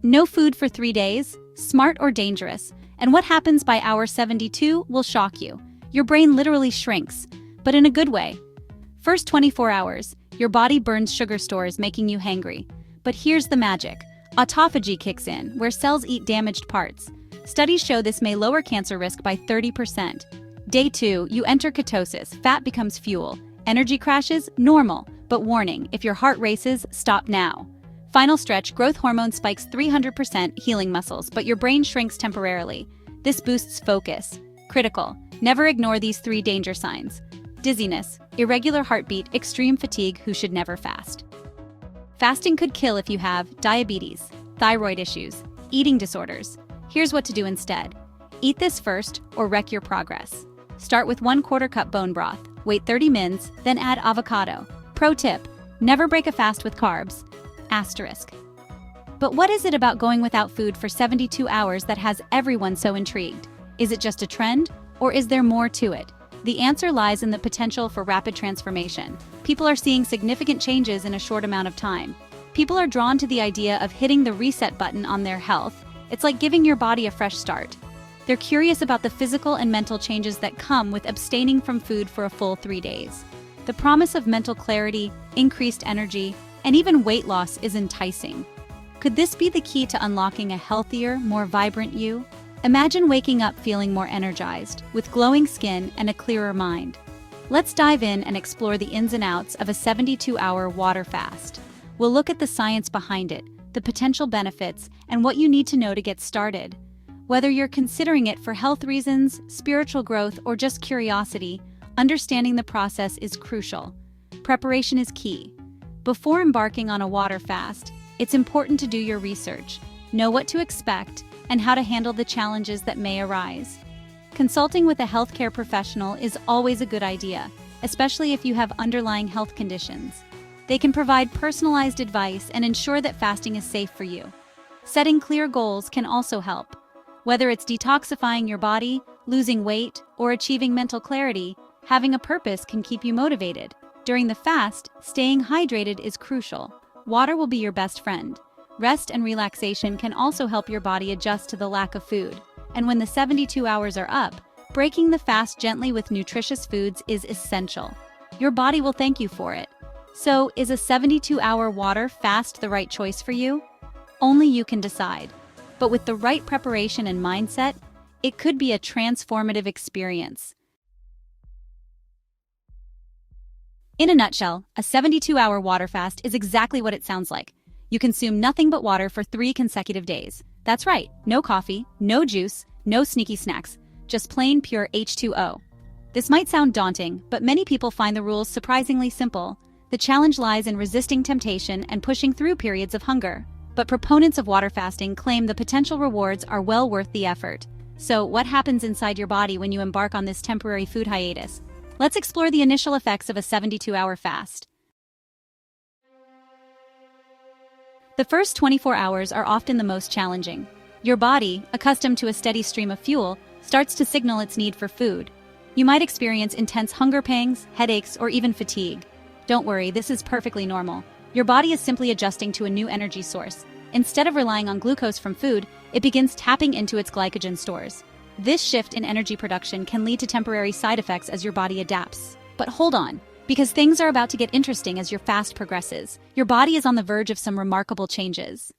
No food for 3 days? Smart or dangerous? And what happens by hour 72 will shock you. Your brain literally shrinks, but in a good way. First 24 hours, your body burns sugar stores, making you hangry. But here's the magic. Autophagy kicks in, where cells eat damaged parts. Studies show this may lower cancer risk by 30%. Day 2, you enter ketosis. Fat becomes fuel. Energy crashes? Normal. But warning, if your heart races, stop now. Final stretch, growth hormone spikes 300%, healing muscles, but your brain shrinks temporarily. This boosts focus. Critical. Never ignore these 3 danger signs. Dizziness, irregular heartbeat, extreme fatigue. Who should never fast? Fasting could kill if you have diabetes, thyroid issues, eating disorders. Here's what to do instead. Eat this first or wreck your progress. Start with 1/4 cup bone broth. Wait 30 minutes, then add avocado. Pro tip, never break a fast with carbs. Asterisk. But what is it about going without food for 72 hours that has everyone so intrigued? Is it just a trend, or is there more to it? The answer lies in the potential for rapid transformation. People are seeing significant changes in a short amount of time. People are drawn to the idea of hitting the reset button on their health. It's like giving your body a fresh start. They're curious about the physical and mental changes that come with abstaining from food for a full 3 days. The promise of mental clarity, increased energy, and even weight loss is enticing. Could this be the key to unlocking a healthier, more vibrant you? Imagine waking up feeling more energized, with glowing skin and a clearer mind. Let's dive in and explore the ins and outs of a 72-hour water fast. We'll look at the science behind it, the potential benefits, and what you need to know to get started. Whether you're considering it for health reasons, spiritual growth, or just curiosity, understanding the process is crucial. Preparation is key. Before embarking on a water fast, it's important to do your research, know what to expect, and how to handle the challenges that may arise. Consulting with a healthcare professional is always a good idea, especially if you have underlying health conditions. They can provide personalized advice and ensure that fasting is safe for you. Setting clear goals can also help. Whether it's detoxifying your body, losing weight, or achieving mental clarity, having a purpose can keep you motivated. During the fast, staying hydrated is crucial. Water will be your best friend. Rest and relaxation can also help your body adjust to the lack of food. And when the 72 hours are up, breaking the fast gently with nutritious foods is essential. Your body will thank you for it. So, is a 72-hour water fast the right choice for you? Only you can decide. But with the right preparation and mindset, it could be a transformative experience. In a nutshell, a 72-hour water fast is exactly what it sounds like. You consume nothing but water for 3 consecutive days. That's right, no coffee, no juice, no sneaky snacks, just plain pure H2O. This might sound daunting, but many people find the rules surprisingly simple. The challenge lies in resisting temptation and pushing through periods of hunger. But proponents of water fasting claim the potential rewards are well worth the effort. So, what happens inside your body when you embark on this temporary food hiatus? Let's explore the initial effects of a 72-hour fast. The first 24 hours are often the most challenging. Your body, accustomed to a steady stream of fuel, starts to signal its need for food. You might experience intense hunger pangs, headaches, or even fatigue. Don't worry, this is perfectly normal. Your body is simply adjusting to a new energy source. Instead of relying on glucose from food, it begins tapping into its glycogen stores. This shift in energy production can lead to temporary side effects as your body adapts. But hold on, because things are about to get interesting as your fast progresses. Your body is on the verge of some remarkable changes.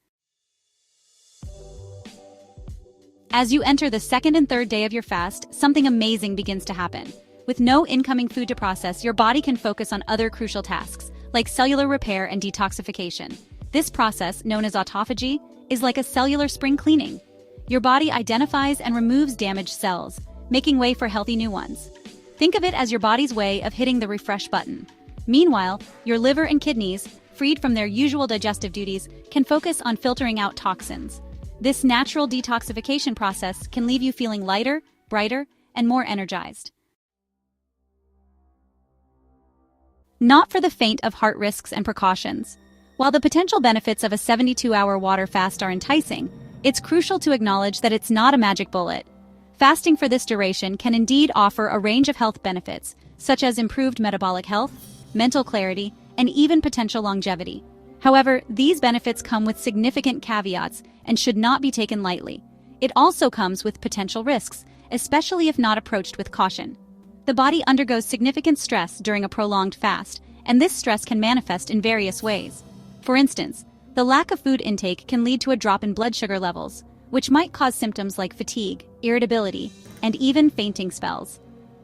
As you enter the second and third day of your fast, something amazing begins to happen. With no incoming food to process, your body can focus on other crucial tasks, like cellular repair and detoxification. This process, known as autophagy, is like a cellular spring cleaning. Your body identifies and removes damaged cells, making way for healthy new ones. Think of it as your body's way of hitting the refresh button. Meanwhile, your liver and kidneys, freed from their usual digestive duties, can focus on filtering out toxins. This natural detoxification process can leave you feeling lighter, brighter, and more energized. Not for the faint of heart. Risks and precautions. While the potential benefits of a 72-hour water fast are enticing, it's crucial to acknowledge that it's not a magic bullet. Fasting for this duration can indeed offer a range of health benefits, such as improved metabolic health, mental clarity, and even potential longevity. However, these benefits come with significant caveats and should not be taken lightly. It also comes with potential risks, especially if not approached with caution. The body undergoes significant stress during a prolonged fast, and this stress can manifest in various ways. For instance, the lack of food intake can lead to a drop in blood sugar levels, which might cause symptoms like fatigue, irritability, and even fainting spells.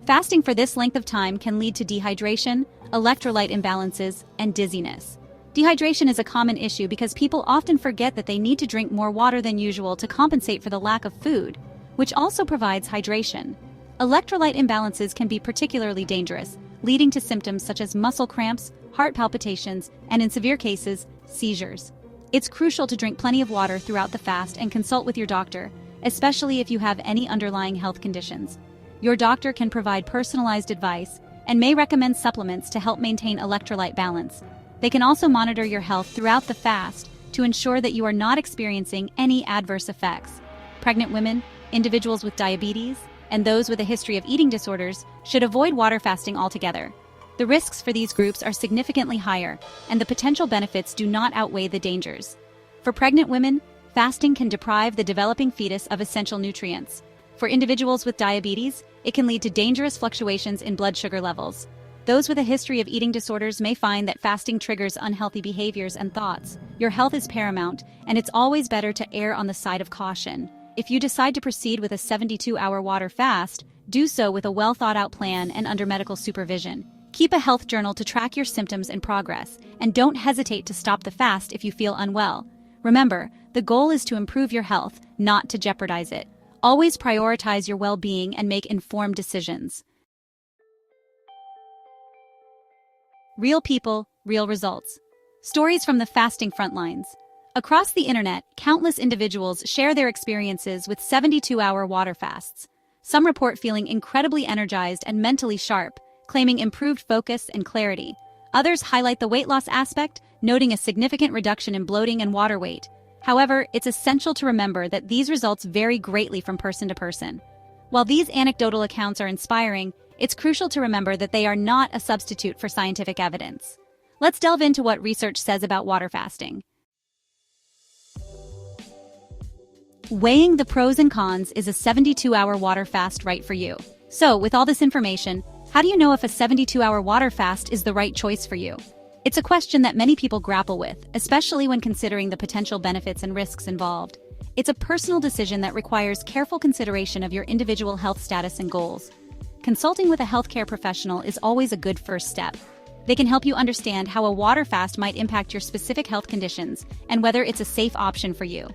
Fasting for this length of time can lead to dehydration, electrolyte imbalances, and dizziness. Dehydration is a common issue because people often forget that they need to drink more water than usual to compensate for the lack of food, which also provides hydration. Electrolyte imbalances can be particularly dangerous, leading to symptoms such as muscle cramps, heart palpitations, and in severe cases, seizures. It's crucial to drink plenty of water throughout the fast and consult with your doctor, especially if you have any underlying health conditions. Your doctor can provide personalized advice and may recommend supplements to help maintain electrolyte balance. They can also monitor your health throughout the fast to ensure that you are not experiencing any adverse effects. Pregnant women, individuals with diabetes, and those with a history of eating disorders should avoid water fasting altogether. The risks for these groups are significantly higher, and the potential benefits do not outweigh the dangers. For pregnant women, fasting can deprive the developing fetus of essential nutrients. For individuals with diabetes, it can lead to dangerous fluctuations in blood sugar levels. Those with a history of eating disorders may find that fasting triggers unhealthy behaviors and thoughts. Your health is paramount, and it's always better to err on the side of caution. If you decide to proceed with a 72-hour water fast, do so with a well-thought-out plan and under medical supervision. Keep a health journal to track your symptoms and progress, and don't hesitate to stop the fast if you feel unwell. Remember, the goal is to improve your health, not to jeopardize it. Always prioritize your well-being and make informed decisions. Real people, real results. Stories from the Fasting Frontlines. Across the internet, countless individuals share their experiences with 72-hour water fasts. Some report feeling incredibly energized and mentally sharp, claiming improved focus and clarity. Others highlight the weight loss aspect, noting a significant reduction in bloating and water weight. However, it's essential to remember that these results vary greatly from person to person. While these anecdotal accounts are inspiring, it's crucial to remember that they are not a substitute for scientific evidence. Let's delve into what research says about water fasting. Weighing the pros and cons, is a 72-hour water fast right for you? So, with all this information, how do you know if a 72-hour water fast is the right choice for you? It's a question that many people grapple with, especially when considering the potential benefits and risks involved. It's a personal decision that requires careful consideration of your individual health status and goals. Consulting with a healthcare professional is always a good first step. They can help you understand how a water fast might impact your specific health conditions and whether it's a safe option for you.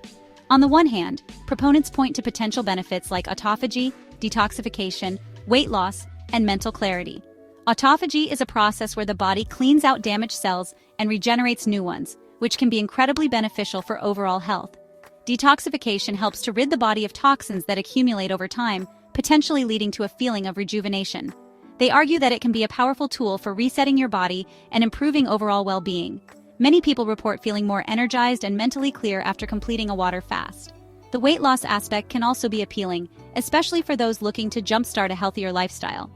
On the one hand, proponents point to potential benefits like autophagy, detoxification, weight loss, and mental clarity. Autophagy is a process where the body cleans out damaged cells and regenerates new ones, which can be incredibly beneficial for overall health. Detoxification helps to rid the body of toxins that accumulate over time, potentially leading to a feeling of rejuvenation. They argue that it can be a powerful tool for resetting your body and improving overall well-being. Many people report feeling more energized and mentally clear after completing a water fast. The weight loss aspect can also be appealing, especially for those looking to jumpstart a healthier lifestyle.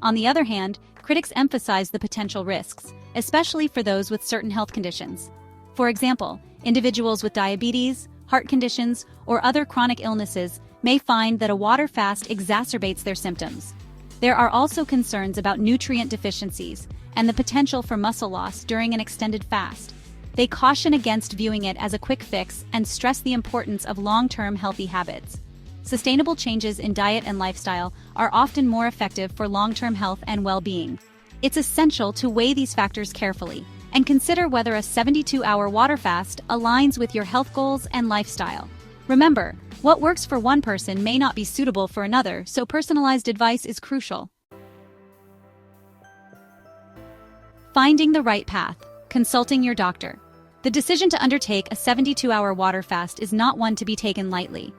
On the other hand, critics emphasize the potential risks, especially for those with certain health conditions. For example, individuals with diabetes, heart conditions, or other chronic illnesses may find that a water fast exacerbates their symptoms. There are also concerns about nutrient deficiencies and the potential for muscle loss during an extended fast. They caution against viewing it as a quick fix and stress the importance of long-term healthy habits. Sustainable changes in diet and lifestyle are often more effective for long-term health and well-being. It's essential to weigh these factors carefully and consider whether a 72-hour water fast aligns with your health goals and lifestyle. Remember, what works for one person may not be suitable for another, so personalized advice is crucial. Finding the right path. Consulting your doctor. The decision to undertake a 72-hour water fast is not one to be taken lightly.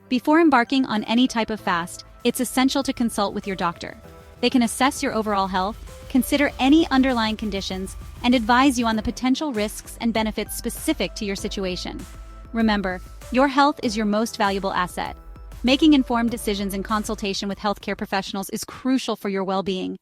Before embarking on any type of fast, it's essential to consult with your doctor. They can assess your overall health, consider any underlying conditions, and advise you on the potential risks and benefits specific to your situation. Remember, your health is your most valuable asset. Making informed decisions in consultation with healthcare professionals is crucial for your well-being.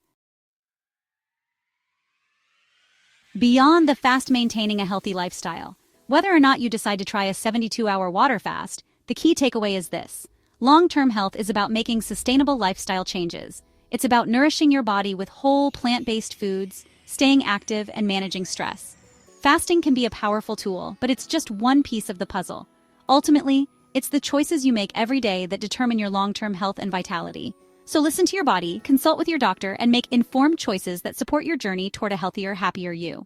Beyond the fast maintaining a healthy lifestyle, whether or not you decide to try a 72-hour water fast, the key takeaway is this. Long-term health is about making sustainable lifestyle changes. It's about nourishing your body with whole plant-based foods, staying active, and managing stress. Fasting can be a powerful tool, but it's just one piece of the puzzle. Ultimately, it's the choices you make every day that determine your long-term health and vitality. So listen to your body, consult with your doctor, and make informed choices that support your journey toward a healthier, happier you.